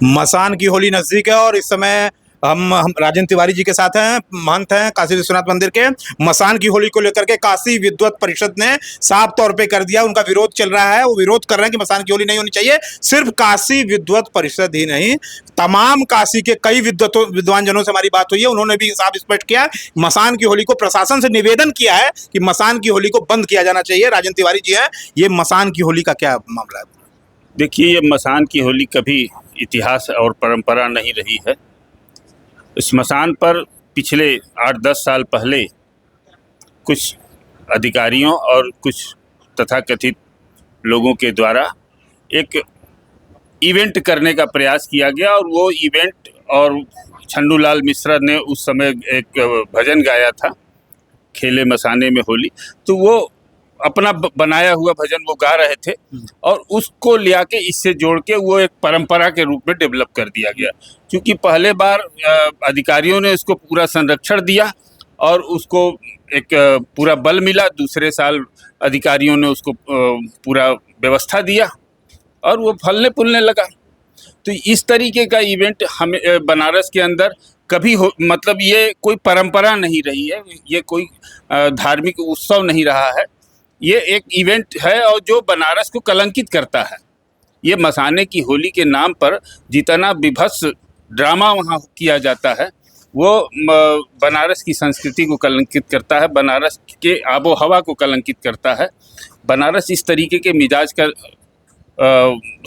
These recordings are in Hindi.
मसान की होली नजदीक है और इस समय हम राजेंद्र तिवारी जी के साथ हैं, महंत हैं काशी विश्वनाथ मंदिर के। मसान की होली को लेकर के काशी विद्वत परिषद ने साफ तौर पे कर दिया, उनका विरोध चल रहा है। वो विरोध कर रहे हैं कि मसान की होली नहीं होनी चाहिए। सिर्फ काशी विद्वत परिषद ही नहीं, तमाम काशी के कई विद्वान जनों से हमारी बात हुई है, उन्होंने भी साफ स्पष्ट किया मसान की होली को, प्रशासन से निवेदन किया है कि मसान की होली को बंद किया जाना चाहिए। राजेंद्र तिवारी जी हैं, ये मसान की होली का क्या मामला है? देखिए, ये मसान की होली कभी इतिहास और परंपरा नहीं रही है। स्मशान पर पिछले 8-10 साल पहले कुछ अधिकारियों और कुछ तथाकथित लोगों के द्वारा एक इवेंट करने का प्रयास किया गया और वो इवेंट, और छन्नूलाल मिश्रा ने उस समय एक भजन गाया था, खेले मसाने में होली, तो वो अपना बनाया हुआ भजन वो गा रहे थे और उसको लिया के इससे जोड़ के वो एक परंपरा के रूप में डेवलप कर दिया गया। क्योंकि पहले बार अधिकारियों ने इसको पूरा संरक्षण दिया और उसको एक पूरा बल मिला, दूसरे साल अधिकारियों ने उसको पूरा व्यवस्था दिया और वो फलने फूलने लगा। तो इस तरीके का इवेंट हमें बनारस के अंदर कभी मतलब ये कोई परंपरा नहीं रही है, ये कोई धार्मिक उत्सव नहीं रहा है, ये एक इवेंट है और जो बनारस को कलंकित करता है। ये मसाने की होली के नाम पर जितना विभत्स ड्रामा वहाँ किया जाता है वो बनारस की संस्कृति को कलंकित करता है, बनारस के आबो हवा को कलंकित करता है। बनारस इस तरीके के मिजाज का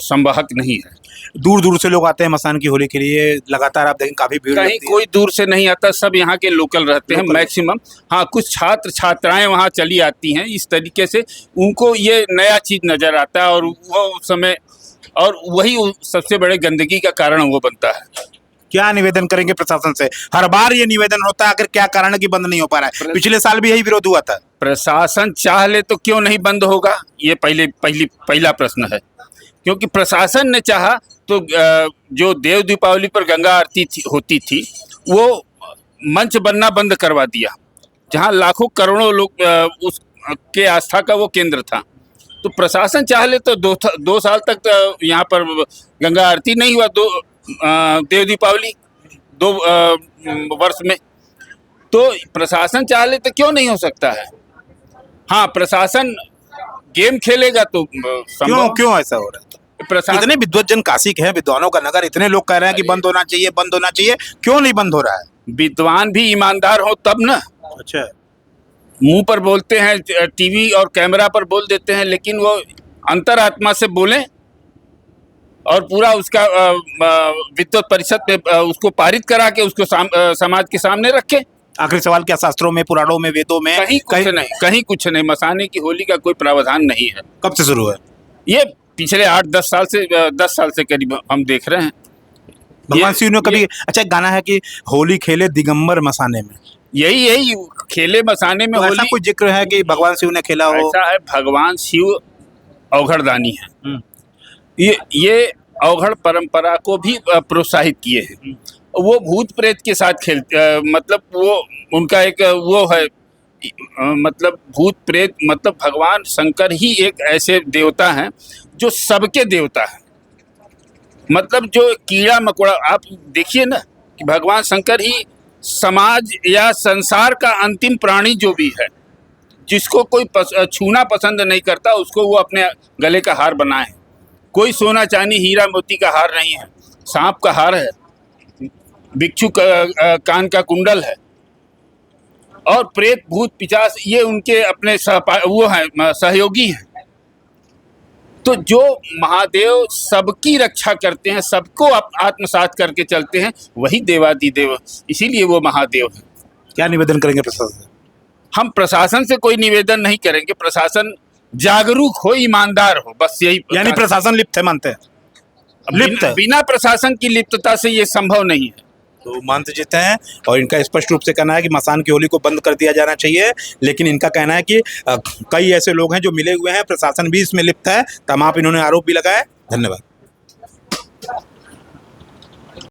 संवाहक नहीं है। दूर दूर से लोग आते हैं मसान की होली के लिए, लगातार आप देखें काफी भीड़ कहीं कोई दूर से नहीं आता, सब यहाँ के लोकल रहते हैं मैक्सिमम। हाँ, कुछ छात्र छात्राएं वहाँ चली आती हैं, इस तरीके से उनको ये नया चीज नजर आता है और वो उस समय, और वही सबसे बड़े गंदगी का कारण वो बनता है। क्या निवेदन करेंगे प्रशासन से? हर बार ये निवेदन होता है, आखिर क्या कारण है कि बंद नहीं हो पा रहा है? पिछले साल भी यही विरोध हुआ था। प्रशासन चाह ले तो क्यों नहीं बंद होगा, ये पहला प्रश्न है। क्योंकि प्रशासन ने चाहा तो जो देव दीपावली पर गंगा आरती होती थी वो मंच बनना बंद करवा दिया, जहां लाखों करोड़ों लोग उसके आस्था का वो केंद्र था। तो प्रशासन चाह ले तो दो साल तक यहाँ पर गंगा आरती नहीं हुआ, देव दीपावली 2 वर्ष में। तो प्रशासन चाह ले तो क्यों नहीं हो सकता है? हाँ, प्रशासन गेम खेलेगा तो क्यों ऐसा हो रहा है? इतने विद्वत जन काशी के हैं, विद्वानों का नगर, इतने लोग कह रहे हैं कि बंद होना चाहिए, बंद होना चाहिए, क्यों नहीं बंद हो रहा है? विद्वान भी ईमानदार हो तब ना। अच्छा, मुंह पर बोलते हैं, टीवी और कैमरा पर बोल देते हैं, लेकिन वो अंतरात्मा से बोलें और पूरा उसका विद्वत परिषद में उसको पारित करा के उसको समाज के सामने रखें। आखिरी सवाल, क्या शास्त्रों में, पुराणों में, वेदों में कहीं कुछ नहीं, मसाने की होली का कोई प्रावधान नहीं है। कब से शुरू है ये? पिछले 8-10 साल से 10 साल से करीब हम देख रहे हैं। भगवान शिव ने कभी, अच्छा, गाना है कि होली खेले दिगंबर मसाने में, यही खेले मसाने में। तो होली, ऐसा कोई जिक्र है कि भगवान शिव ने खेला हो? ऐसा है, भगवान शिव अवघड़दानी है, ये अवघड़ परंपरा को भी प्रोत्साहित किए हैं। वो भूत प्रेत के साथ खेलते, मतलब वो उनका एक वो है, मतलब भूत प्रेत, मतलब भगवान शंकर ही एक ऐसे देवता हैं जो सबके देवता हैं। मतलब जो कीड़ा मकोड़ा, आप देखिए ना कि भगवान शंकर ही समाज या संसार का अंतिम प्राणी जो भी है, जिसको कोई छूना पसंद नहीं करता, उसको वो अपने गले का हार बनाए। कोई सोना चांदी हीरा मोती का हार नहीं है, सांप का हार है, भिक्षु कान का कुंडल है, और प्रेत भूत पिशाच ये उनके अपने वो हैं, सहयोगी हैं। तो जो महादेव सबकी रक्षा करते हैं, सबको आत्मसात करके चलते हैं, वही देवादिदेव, इसीलिए वो महादेव है। क्या निवेदन करेंगे प्रशासन से? हम प्रशासन से कोई निवेदन नहीं करेंगे, प्रशासन जागरूक हो, ईमानदार हो, बस यही। यानी प्रशासन लिप्त है, मानते हैं? लिप्त है? बिना प्रशासन की लिप्तता से ये संभव नहीं है। तो महंत जीते हैं और इनका स्पष्ट रूप से कहना है कि मसान की होली को बंद कर दिया जाना चाहिए, लेकिन इनका कहना है कि कई ऐसे लोग हैं जो मिले हुए हैं, प्रशासन भी इसमें लिप्त है, तमाम इन्होंने आरोप भी लगाए। धन्यवाद।